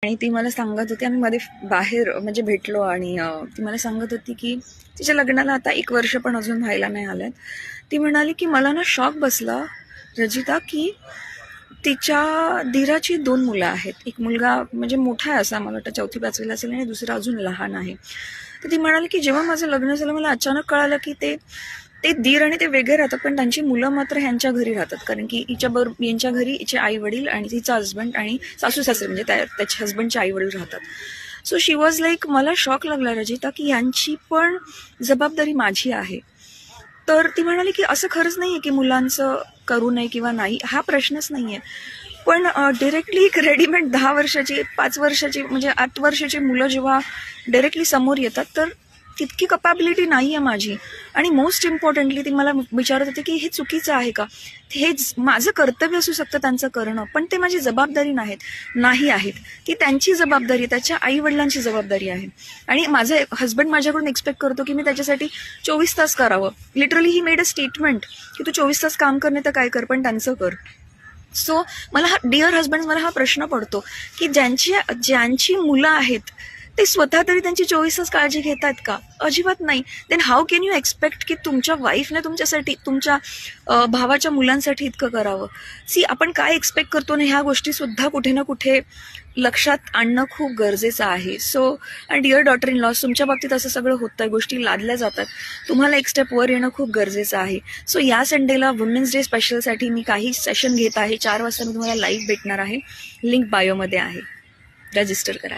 आणि ती मला सांगत होती, आम्ही मध्ये बाहेर म्हणजे भेटलो आणि ती मला सांगत होती की तिच्या लग्नाला आता 1 वर्ष पण अजून व्हायला नाही आलं. ती म्हणाली की मला ना शॉक बसला रजिता की तिच्या दीराची 2 मुलं आहेत. एक मुलगा म्हणजे मोठा आहे असा, मला वाटतं 4थी-5वीला असेल आणि दुसरा अजून लहान आहे. तर ती म्हणाली की जेव्हा माझं लग्न झालं मला अचानक कळालं की ते ते दीर आणि ते वेगळे राहतात, पण त्यांची मुलं मात्र ह्यांच्या घरी राहतात. कारण की यांच्या घरी हिचे आई वडील आणि तिचा हस्बंड आणि सासू सासरे म्हणजे त्याच्या हस्बंडचे आई वडील राहतात. सो शी वॉज लाईक, मला शॉक लागला रजिता की यांची पण जबाबदारी माझी आहे. तर ती म्हणाली की असं खरंच नाहीये की मुलांचं करू नये किंवा नाही, हा प्रश्नच नाहीये. पण डायरेक्टली एक रेडीमेड 10 वर्षाची 5 वर्षाची म्हणजे 8 वर्षाची मुलं जेव्हा डायरेक्टली समोर येतात तर तितकी कपॅबिलिटी नाही आहे माझी. आणि मोस्ट इम्पॉर्टंटली ती मला विचारत होती की हे चुकीचं आहे का, हे माझं कर्तव्य असू शकतं त्यांचं करणं, पण ते माझी जबाबदारी नाही आहेत. ती त्यांची जबाबदारी, त्याच्या आई वडिलांची जबाबदारी आहे. आणि माझा हस्बंड माझ्याकडून एक्सपेक्ट करतो की मी त्याच्यासाठी 24 तास करावं. Literally he made a statement की तू 24 तास काम करणे तर काय कर, पण त्यांचं कर. सो मला हा डिअर हस्बंड, मला हा प्रश्न पडतो की ज्यांची मुलं आहेत ते स्वतः तरी त्यांची 24 तास काळजी घेतात का? अजिबात नाही. Then how can you expect की तुमच्या वाईफने तुमच्यासाठी, तुमच्या भावाच्या मुलांसाठी इतकं करावं? सी, आपण काय एक्सपेक्ट करतो ना, ह्या गोष्टी सुद्धा कुठे ना कुठे लक्षात आणणं खूप गरजेचं आहे. So dear daughter in laws, तुमच्या बाबतीत असं सगळं होतंय, गोष्टी लादल्या जातात, तुम्हाला एक स्टेप वर येणं खूप गरजेचं आहे. सो या संडेला वुमेन्स डे स्पेशलसाठी मी काही सेशन घेत आहे. 4 वाजता मी तुम्हाला लाईव्ह भेटणार आहे. लिंक बायोमध्ये आहे, रजिस्टर करा.